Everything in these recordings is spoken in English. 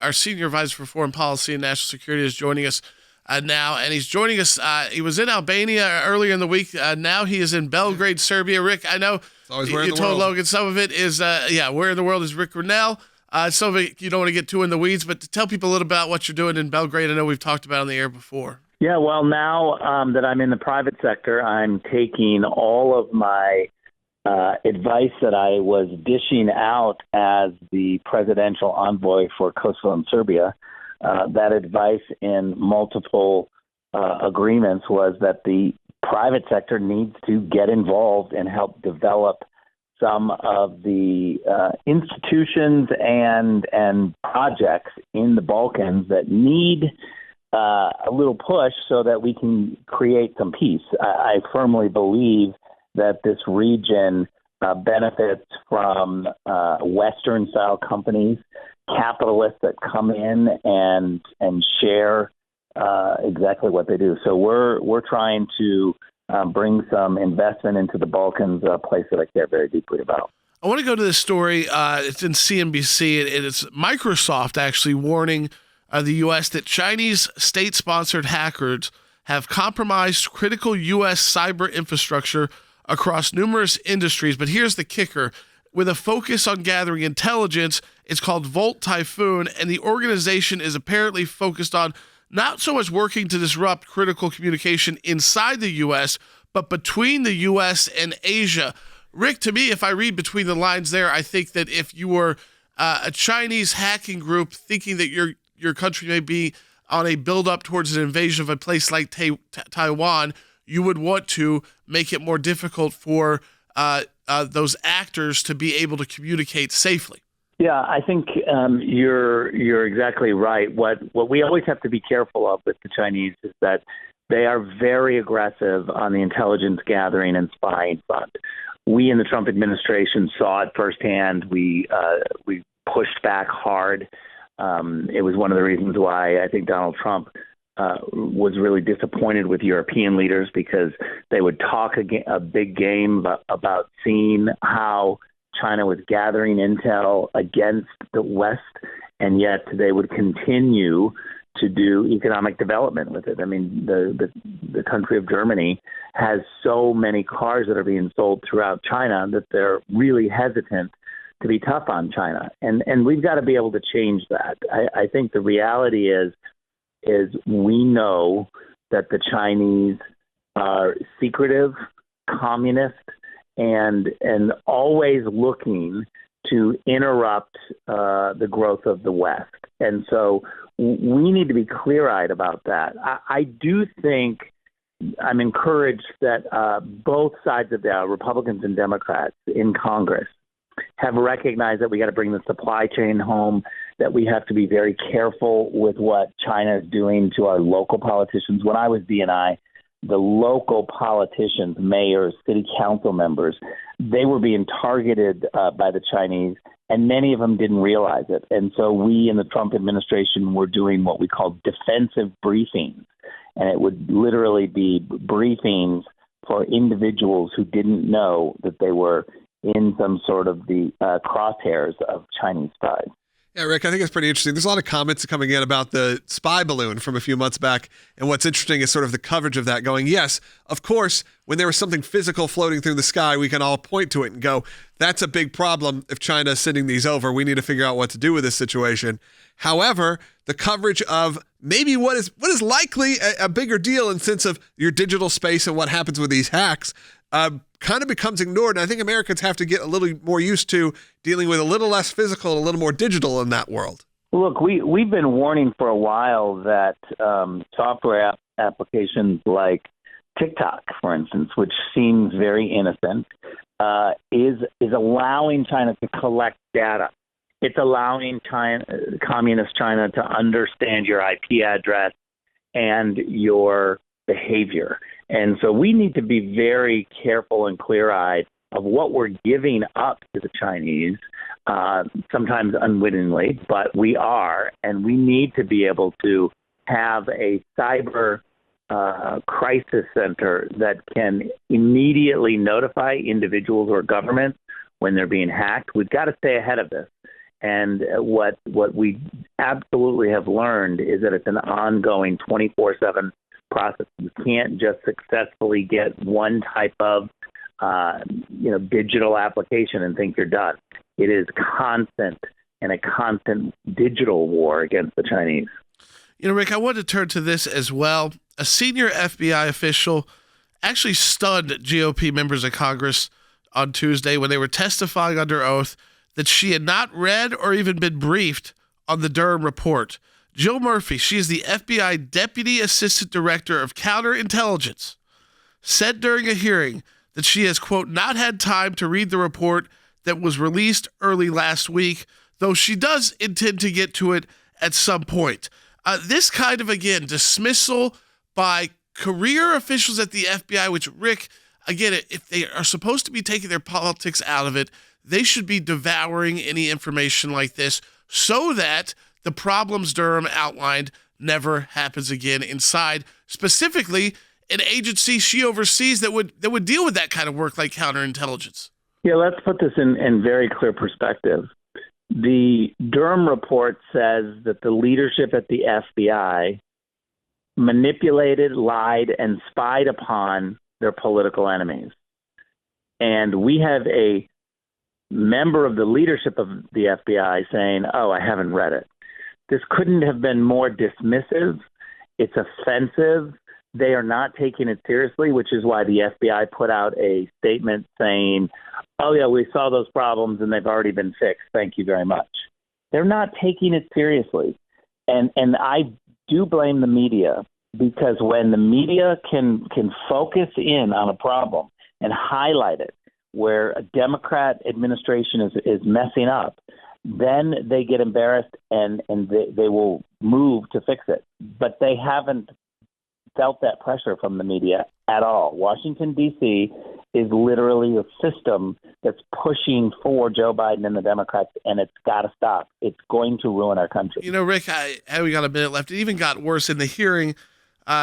our senior advisor for foreign policy and national security, is joining us now, and he's joining us. He was in Albania earlier in the week. Now he is in Belgrade, Serbia. Rick, I know you told Logan some of it is, where in the world is Rick Grenell? Some of it you don't want to get too in the weeds, but to tell people a little about what you're doing in Belgrade. I know we've talked about on the air before. Yeah, well, now that I'm in the private sector, I'm taking all of my advice that I was dishing out as the presidential envoy for Kosovo and Serbia. That advice in multiple agreements was that the private sector needs to get involved and help develop some of the institutions and projects in the Balkans that need a little push so that we can create some peace. I firmly believe that this region benefits from Western-style companies, capitalists that come in and share exactly what they do. So we're trying to bring some investment into the Balkans, a place that I care very deeply about. I want to go to this story. It's in CNBC. It's Microsoft actually warning the U.S. that Chinese state-sponsored hackers have compromised critical U.S. cyber infrastructure across numerous industries. But here's the kicker. With a focus on gathering intelligence, it's called Volt Typhoon, and the organization is apparently focused on not so much working to disrupt critical communication inside the U.S., but between the U.S. and Asia. Rick, to me, if I read between the lines there, I think that if you were a Chinese hacking group thinking that your country may be on a build-up towards an invasion of a place like Taiwan, you would want to make it more difficult for those actors to be able to communicate safely. Yeah, I think you're exactly right. What we always have to be careful of with the Chinese is that they are very aggressive on the intelligence gathering and spying front. We in the Trump administration saw it firsthand. We pushed back hard. It was one of the reasons why I think Donald Trump was really disappointed with European leaders, because they would talk a big game about seeing how China was gathering intel against the West, and yet they would continue to do economic development with it. I mean, the country of Germany has so many cars that are being sold throughout China that they're really hesitant to be tough on China. And we've got to be able to change that. I think the reality is we know that the Chinese are secretive, communist, and always looking to interrupt the growth of the West. And so we need to be clear-eyed about that. I do think I'm encouraged that both sides of the aisle, Republicans and Democrats in Congress, have recognized that we got to bring the supply chain home, that we have to be very careful with what China is doing to our local politicians. When I was DNI, the local politicians, mayors, city council members, they were being targeted by the Chinese, and many of them didn't realize it. And so we in the Trump administration were doing what we call defensive briefings, and it would literally be briefings for individuals who didn't know that they were in some sort of the crosshairs of Chinese spies. Yeah, Rick, I think it's pretty interesting. There's a lot of comments coming in about the spy balloon from a few months back. And what's interesting is sort of the coverage of that going, yes, of course, when there was something physical floating through the sky, we can all point to it and go, that's a big problem if China is sending these over. We need to figure out what to do with this situation. However, the coverage of maybe what is likely a bigger deal in sense of your digital space and what happens with these hacks kind of becomes ignored. And I think Americans have to get a little more used to dealing with a little less physical and a little more digital in that world. Look, we've been warning for a while that software applications like TikTok, for instance, which seems very innocent, is allowing China to collect data. It's allowing communist China to understand your IP address and your behavior. And so we need to be very careful and clear-eyed of what we're giving up to the Chinese, sometimes unwittingly, but we are, and we need to be able to have a cyber crisis center that can immediately notify individuals or governments when they're being hacked. We've got to stay ahead of this. And what we absolutely have learned is that it's an ongoing 24/7 process. You can't just successfully get one type of digital application and think you're done. It is constant and a constant digital war against the Chinese. Rick, I wanted to turn to this as well. A senior FBI official actually stunned GOP members of Congress on Tuesday when they were testifying under oath that she had not read or even been briefed on the Durham report. Jill Murphy, she is the FBI Deputy Assistant Director of Counterintelligence, said during a hearing that she has, quote, not had time to read the report that was released early last week, though she does intend to get to it at some point. This kind of, again, dismissal by career officials at the FBI, which, Rick, again, if they are supposed to be taking their politics out of it, they should be devouring any information like this so that the problems Durham outlined never happens again inside, specifically an agency she oversees that would deal with that kind of work like counterintelligence. Yeah, let's put this in very clear perspective. The Durham report says that the leadership at the FBI manipulated, lied, and spied upon their political enemies. And we have a member of the leadership of the FBI saying, oh, I haven't read it. This couldn't have been more dismissive. It's offensive. They are not taking it seriously, which is why the FBI put out a statement saying, oh, yeah, we saw those problems and they've already been fixed. Thank you very much. They're not taking it seriously. And I do blame the media, because when the media can focus in on a problem and highlight it where a Democrat administration is messing up, then they get embarrassed and they will move to fix it. But they haven't felt that pressure from the media at all. Washington, D.C. is literally a system that's pushing for Joe Biden and the Democrats, and it's got to stop. It's going to ruin our country. Rick, we got a minute left. It even got worse in the hearing.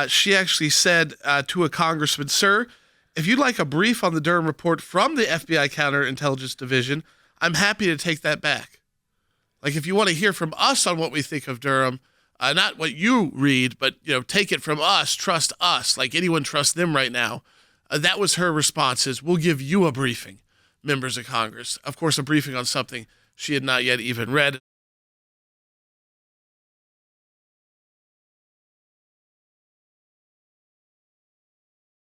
She actually said to a congressman, sir, if you'd like a brief on the Durham report from the FBI Counterintelligence Division, I'm happy to take that back. Like, if you want to hear from us on what we think of Durham, not what you read, but, take it from us, trust us, like anyone trusts them right now. That was her response, is we'll give you a briefing, members of Congress. Of course, a briefing on something she had not yet even read.